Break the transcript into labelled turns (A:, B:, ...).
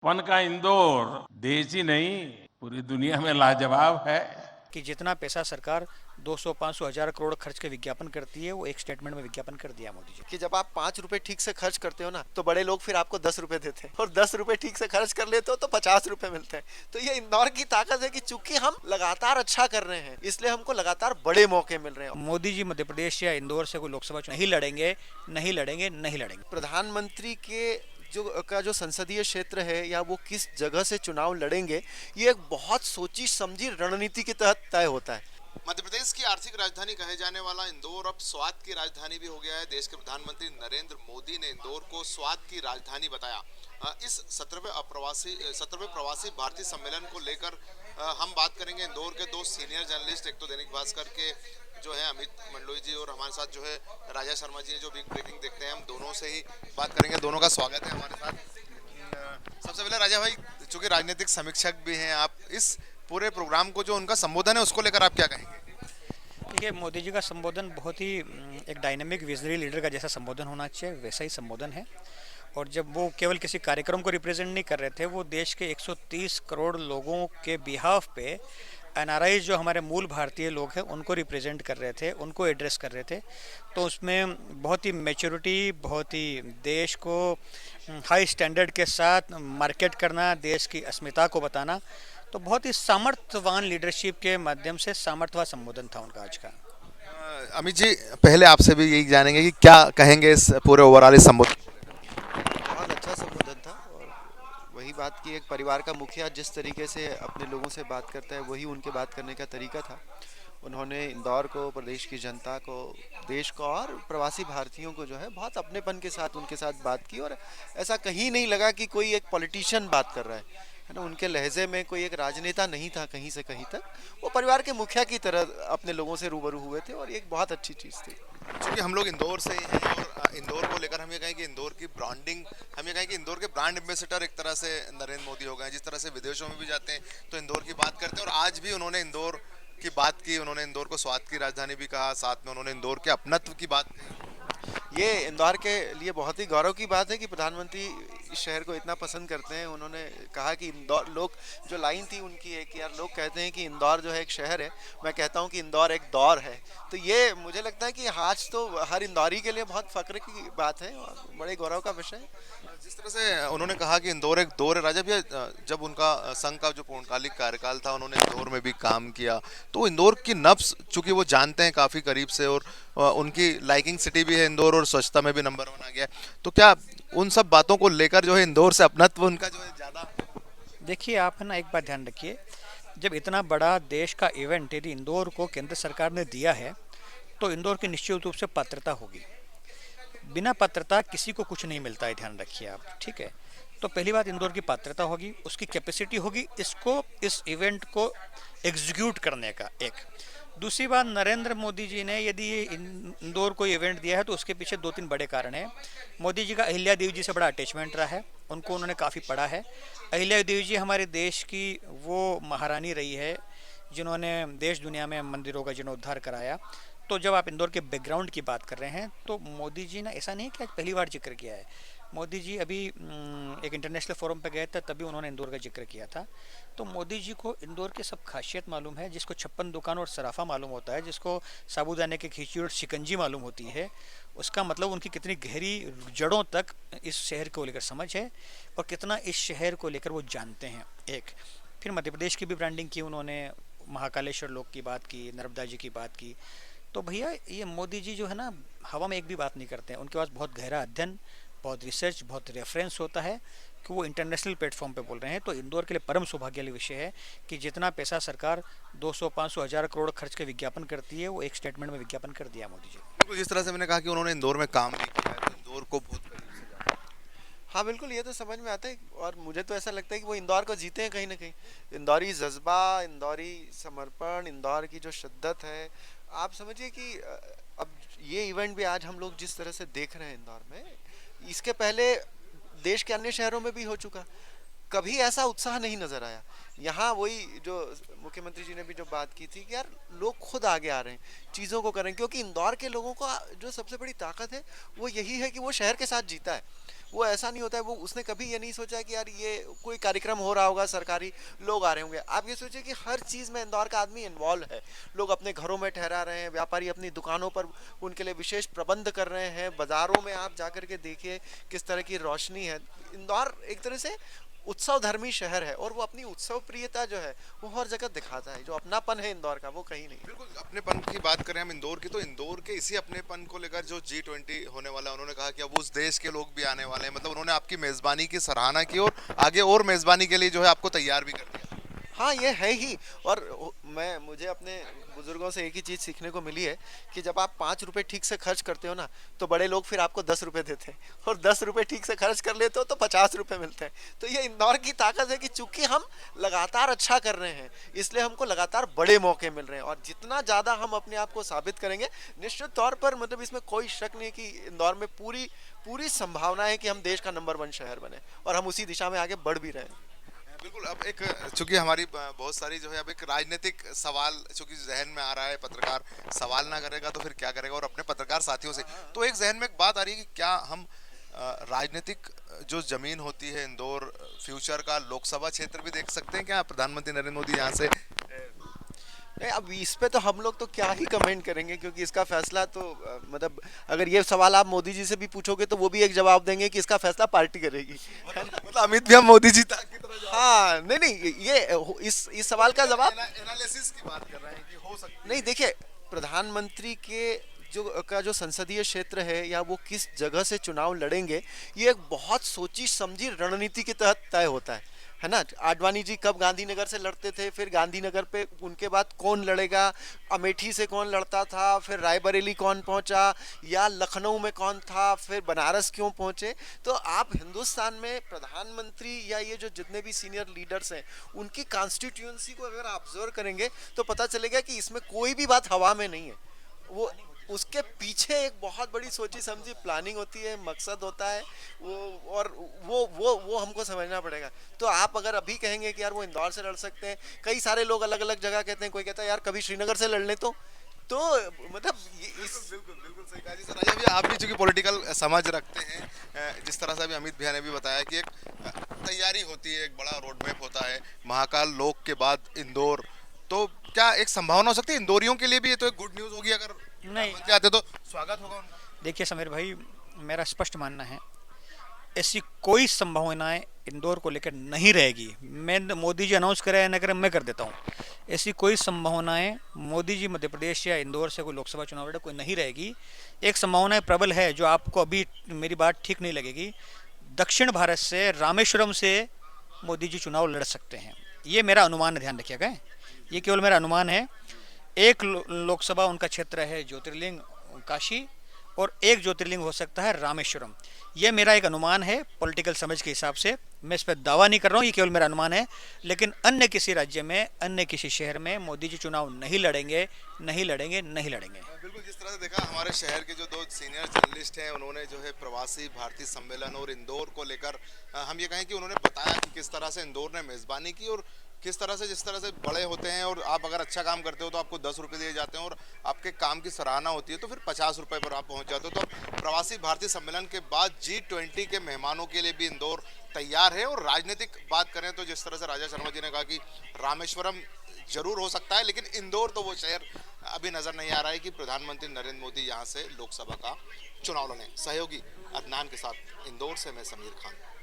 A: पन का इंदौर देश ही नहीं पूरी दुनिया में लाजवाब है।
B: कि जितना पैसा सरकार 200 500 हजार करोड़ खर्च के विज्ञापन करती है वो एक स्टेटमेंट में विज्ञापन कर दिया मोदी जी।
C: कि जब आप 5 रुपए ठीक से खर्च करते हो ना तो बड़े लोग फिर आपको 10 रुपए देते हैं, और 10 रुपए ठीक से खर्च कर लेते हो तो 50 रुपए मिलते हैं। तो ये इंदौर की ताकत है कि चूंकि हम लगातार अच्छा कर रहे हैं इसलिए हमको लगातार बड़े मौके मिल रहे हैं।
B: मोदी जी मध्य प्रदेश या इंदौर से कोई लोकसभा चुनाव नहीं लड़ेंगे, नहीं लड़ेंगे, नहीं लड़ेंगे।
C: प्रधानमंत्री के जो संसदीय क्षेत्र है या वो किस जगह से चुनाव लड़ेंगे, ये एक बहुत सोची समझी रणनीति के तहत तय होता है।
D: मध्य प्रदेश की आर्थिक राजधानी कहे जाने वाला इंदौर अब स्वाद की राजधानी भी हो गया है। देश के प्रधानमंत्री नरेंद्र मोदी ने इंदौर को स्वाद की राजधानी बताया। इस 17वें प्रवासी भारतीय सम्मेलन को लेकर हम बात करेंगे इंदौर के दो सीनियर जर्नलिस्ट, एक तो दैनिक भास्कर के जो है अमित मंडलोई जी और हमारे साथ जो है राजा शर्मा जी जो बिग ब्रेकिंग देखते हैं, हम दोनों से ही बात करेंगे। दोनों का स्वागत है हमारे साथ। सबसे पहले राजा भाई, चूंकि राजनीतिक समीक्षक भी हैं आप, इस पूरे प्रोग्राम को जो उनका संबोधन है उसको लेकर आप क्या कहेंगे?
B: देखिए, मोदी जी का संबोधन बहुत ही एक डायनेमिक विजनरी लीडर का जैसा संबोधन होना चाहिए वैसा ही संबोधन है। और जब वो केवल किसी कार्यक्रम को रिप्रेजेंट नहीं कर रहे थे, वो देश के 130 करोड़ लोगों के बिहाफ पे एनआरआई जो हमारे मूल भारतीय लोग हैं उनको रिप्रेजेंट कर रहे थे, उनको एड्रेस कर रहे थे। तो उसमें बहुत ही मैच्योरिटी, बहुत ही देश को हाई स्टैंडर्ड के साथ मार्केट करना, देश की अस्मिता को बताना, तो बहुत ही सामर्थ्यवान लीडरशिप के माध्यम से सामर्थ्यवान संबोधन था उनका आज का।
D: अमित जी, पहले आपसे भी यही जानेंगे कि क्या कहेंगे इस पूरे ओवरऑल इस संबोधन?
C: बहुत अच्छा संबोधन था, और वही बात की एक परिवार का मुखिया जिस तरीके से अपने लोगों से बात करता है वही उनके बात करने का तरीका था। उन्होंने इंदौर को, प्रदेश की जनता को, देश को और प्रवासी भारतीयों को जो है बहुत अपनेपन के साथ उनके साथ बात की, और ऐसा कहीं नहीं लगा कि कोई एक पॉलिटिशियन बात कर रहा है ना। उनके लहजे में कोई एक राजनेता नहीं था कहीं से कहीं तक, वो परिवार के मुखिया की तरह अपने लोगों से रूबरू हुए थे, और ये एक बहुत अच्छी चीज़ थी।
D: क्योंकि हम लोग इंदौर से ही हैं और इंदौर को लेकर हम ये कहें कि इंदौर की ब्रांडिंग, हम ये कहें कि इंदौर के ब्रांड एम्बेसडर एक तरह से नरेंद्र मोदी हो गए। जिस तरह से विदेशों में भी जाते हैं तो इंदौर की बात करते हैं, और आज भी उन्होंने इंदौर की बात की। उन्होंने इंदौर को स्वाद की राजधानी भी कहा, साथ में उन्होंने इंदौर के अपनत्व की बात की।
C: ये इंदौर के लिए बहुत ही गौरव की बात है कि प्रधानमंत्री इस शहर को इतना पसंद करते हैं। उन्होंने कहा कि इंदौर, लोग जो लाइन थी उनकी है कि यार लोग कहते हैं कि इंदौर जो है एक शहर है, मैं कहता हूँ कि इंदौर एक दौर है। तो ये मुझे लगता है कि आज तो हर इंदौरी के लिए बहुत फक्र की बात है और बड़े गौरव का विषय है।
D: जिस तरह से उन्होंने कहा कि इंदौर एक दौर है, राजा भैया, जब उनका संघ का जो पूर्णकालिक कार्यकाल था उन्होंने इंदौर में भी काम किया, तो इंदौर की नब्ज चूंकि वो जानते हैं काफ़ी करीब से, और उनकी लाइकिंग सिटी भी है इंदौर, और स्वच्छता में भी नंबर 1 आ गया है। तो क्या उन सब बातों को लेकर जो है इंदौर से अपनत्व उनका जो है ज़्यादा?
B: देखिए, आप है ना, एक बात ध्यान रखिए, जब इतना बड़ा देश का इवेंट यदि इंदौर को केंद्र सरकार ने दिया है तो इंदौर की निश्चित रूप से पात्रता होगी। बिना पात्रता किसी को कुछ नहीं मिलता है, ध्यान रखिए आप, ठीक है। तो पहली बात, इंदौर की पात्रता होगी, उसकी कैपेसिटी होगी इसको, इस इवेंट को एग्जीक्यूट करने का। एक दूसरी बात, नरेंद्र मोदी जी ने यदि ये इंदौर को इवेंट दिया है तो उसके पीछे 2-3 बड़े कारण हैं। मोदी जी का अहिल्या देवी जी से बड़ा अटैचमेंट रहा है, उनको उन्होंने काफ़ी पढ़ा है। अहिल्या देवी जी हमारे देश की वो महारानी रही है जिन्होंने देश दुनिया में मंदिरों का जीर्णोद्धार कराया। तो जब आप इंदौर के बैकग्राउंड की बात कर रहे हैं तो मोदी जी ने, ऐसा नहीं कि आज पहली बार जिक्र किया है, मोदी जी अभी एक इंटरनेशनल फोरम पे गए थे तभी उन्होंने इंदौर का जिक्र किया था। तो मोदी जी को इंदौर की सब खासियत मालूम है। जिसको 56 दुकान और सराफा मालूम होता है, जिसको साबूदाने की खिचड़ी और शिकंजी मालूम होती है, उसका मतलब उनकी कितनी गहरी जड़ों तक इस शहर को लेकर समझ है और कितना इस शहर को लेकर वो जानते हैं। एक फिर मध्य प्रदेश की भी ब्रांडिंग की उन्होंने, महाकालेश्वर लोक की बात की, नर्मदा जी की बात की। तो भैया, ये मोदी जी जो है ना, हवा में एक भी बात नहीं करते हैं। उनके पास बहुत गहरा अध्ययन, बहुत रिसर्च, बहुत रेफरेंस होता है कि वो इंटरनेशनल प्लेटफॉर्म पे बोल रहे हैं। तो इंदौर के लिए परम सौभाग्य वाली विषय है कि जितना पैसा सरकार 200 500 हजार करोड़ खर्च के विज्ञापन करती है वो एक स्टेटमेंट में विज्ञापन कर दिया मोदी जी।
D: बिल्कुल, जिस तरह से मैंने कहा कि उन्होंने इंदौर में काम भी किया है, तो इंदौर को बहुत करीब से जानते हैं।
C: हाँ बिल्कुल, ये तो समझ में आता है, और मुझे तो ऐसा लगता है कि वो इंदौर को जीते हैं कहीं ना कहीं। इंदौरी जज्बा, इंदौरी समर्पण, इंदौर की जो शिद्दत है, आप समझिए कि अब ये इवेंट भी आज हम लोग जिस तरह से देख रहे हैं इंदौर में, इसके पहले देश के अन्य शहरों में भी हो चुका, कभी ऐसा उत्साह नहीं नजर आया। यहाँ वही जो मुख्यमंत्री जी ने भी जो बात की थी कि यार लोग खुद आगे आ रहे हैं, चीज़ों को करें, क्योंकि इंदौर के लोगों को जो सबसे बड़ी ताकत है वो यही है कि वो शहर के साथ जीता है। वो ऐसा नहीं होता है। वो उसने कभी ये नहीं सोचा कि यार ये कोई कार्यक्रम हो रहा होगा सरकारी, लोग आ रहे होंगे। आप ये सोचिए कि हर चीज़ में इंदौर का आदमी इन्वॉल्व है। लोग अपने घरों में ठहरा रहे हैं, व्यापारी अपनी दुकानों पर उनके लिए विशेष प्रबंध कर रहे हैं, बाजारों में आप जाकर के देखिए किस तरह की रोशनी है। इंदौर एक तरह से उत्सव धर्मी शहर है, और वो अपनी उत्सव प्रियता जो है वो हर जगह दिखाता है। जो अपनापन है इंदौर का, वो कहीं नहीं है।
D: बिल्कुल, अपनेपन की बात करें हम इंदौर की, तो इंदौर के इसी अपनेपन को लेकर जो G20 होने वाला है, उन्होंने कहा कि अब उस देश के लोग भी आने वाले हैं। मतलब उन्होंने आपकी मेजबानी की सराहना की और आगे और मेजबानी के लिए जो है आपको तैयार भी कर दिया।
C: हाँ, ये है ही। और मुझे अपने बुजुर्गों से एक ही चीज़ सीखने को मिली है कि जब आप 5 रुपए ठीक से खर्च करते हो ना, तो बड़े लोग फिर आपको 10 रुपए देते हैं, और 10 रुपए ठीक से खर्च कर लेते हो तो 50 रुपए मिलते हैं। तो ये इंदौर की ताकत है कि चूंकि हम लगातार अच्छा कर रहे हैं, इसलिए हमको लगातार बड़े मौके मिल रहे हैं। और जितना ज़्यादा हम अपने आप को साबित करेंगे, निश्चित तौर पर मतलब इसमें कोई शक नहीं कि इंदौर में पूरी पूरी संभावना है कि हम देश का नंबर 1 शहर बने, और हम उसी दिशा में आगे बढ़ भी रहे हैं।
D: बिल्कुल, अब एक चूंकि हमारी बहुत सारी जो है अब एक राजनीतिक सवाल चूंकि जहन में आ रहा है, पत्रकार सवाल ना करेगा तो फिर क्या करेगा, और अपने पत्रकार साथियों से तो एक जहन में एक बात आ रही है कि क्या हम राजनीतिक जो जमीन होती है इंदौर, फ्यूचर का लोकसभा क्षेत्र भी देख सकते हैं क्या? प्रधानमंत्री नरेंद्र मोदी यहाँ से
C: नहीं, अब इस पे तो हम लोग तो क्या ही कमेंट करेंगे, क्योंकि इसका फैसला तो मतलब अगर ये सवाल आप मोदी जी से भी पूछोगे तो वो भी एक जवाब देंगे कि इसका फैसला पार्टी करेगी, है ना?
D: मतलब अमित भी हम मोदी जी तक की तरह
C: हाँ, नहीं नहीं, ये इस सवाल का जवाब
D: एनालिसिस की बात कर रहे हैं कि हो सकती
C: नहीं। देखिए, प्रधानमंत्री जो संसदीय क्षेत्र है, या वो किस जगह से चुनाव लड़ेंगे, ये एक बहुत सोची समझी रणनीति के तहत तय होता है ना? आडवाणी जी कब गांधीनगर से लड़ते थे, फिर गांधीनगर पे उनके बाद कौन लड़ेगा, अमेठी से कौन लड़ता था, फिर रायबरेली कौन पहुंचा, या लखनऊ में कौन था, फिर बनारस क्यों पहुंचे। तो आप हिंदुस्तान में प्रधानमंत्री या ये जो जितने भी सीनियर लीडर्स हैं, उनकी कॉन्स्टिट्यूएंसी को अगर आप ऑब्जर्व करेंगे तो पता चलेगा कि इसमें कोई भी बात हवा में नहीं है। वो उसके पीछे एक बहुत बड़ी सोची समझी प्लानिंग होती है, मकसद होता है वो, और वो हमको समझना पड़ेगा। तो आप अगर अभी कहेंगे कि यार वो इंदौर से लड़ सकते हैं, कई सारे लोग अलग अलग जगह कहते हैं, कोई कहता है यार कभी श्रीनगर से लड़ लें, तो मतलब
D: बिल्कुल बिल्कुल सही कहा जी। सर राजा भैया, आप भी चूंकि पॉलिटिकल समझ रखते हैं, जिस तरह से अभी अमित भैया ने भी बताया कि एक तैयारी होती है, एक बड़ा रोड मैप होता है, महाकाल लोक के बाद इंदौर, तो क्या एक संभावना हो सकती है इंदौरियों के लिए भी ये तो एक गुड न्यूज़ होगी अगर
B: नहीं,
D: प्रधानमंत्री आते तो स्वागत होगा उनका?
B: देखिए समीर भाई, मेरा स्पष्ट मानना है ऐसी कोई संभावनाएं इंदौर को लेकर नहीं रहेगी। मैं मोदी जी अनाउंस करें या न करें, मैं कर देता हूँ, ऐसी कोई संभावनाएं मोदी जी मध्य प्रदेश या इंदौर से कोई लोकसभा चुनाव लड़े कोई नहीं रहेगी। एक संभावना प्रबल है, जो आपको अभी मेरी बात ठीक नहीं लगेगी, दक्षिण भारत से रामेश्वरम से मोदी जी चुनाव लड़ सकते हैं। ये मेरा अनुमान है, ध्यान रखिएगा, ये केवल मेरा अनुमान है। एक लोकसभा उनका क्षेत्र है ज्योतिर्लिंग काशी, और एक ज्योतिर्लिंग हो सकता है रामेश्वरम। यह मेरा एक अनुमान है पॉलिटिकल समझ के हिसाब से, मैं इस पर दावा नहीं कर रहा हूँ, ये केवल मेरा अनुमान है। लेकिन अन्य किसी राज्य में, अन्य किसी शहर में मोदी जी चुनाव नहीं लड़ेंगे, नहीं लड़ेंगे, नहीं लड़ेंगे।
D: बिल्कुल, जिस तरह से देखा हमारे शहर के जो 2 सीनियर जर्नलिस्ट हैं, उन्होंने जो है प्रवासी भारतीय सम्मेलन और इंदौर को लेकर हम ये कहें कि उन्होंने बताया कि किस तरह से इंदौर ने मेज़बानी की, और किस तरह से जिस तरह से बड़े होते हैं और आप अगर अच्छा काम करते हो तो आपको 10 रुपये दिए जाते हैं, और आपके काम की सराहना होती है तो फिर 50 रुपये पर आप पहुंच जाते हो। तो प्रवासी भारतीय सम्मेलन के बाद G20 के मेहमानों के लिए भी इंदौर तैयार है। और राजनीतिक बात करें तो जिस तरह से राजा शर्मा जी ने कहा कि रामेश्वरम जरूर हो सकता है, लेकिन इंदौर तो वो शहर अभी नजर नहीं आ रहा है कि प्रधानमंत्री नरेंद्र मोदी यहाँ से लोकसभा का चुनाव लड़ें। सहयोगी अदनान के साथ इंदौर से मैं समीर खान।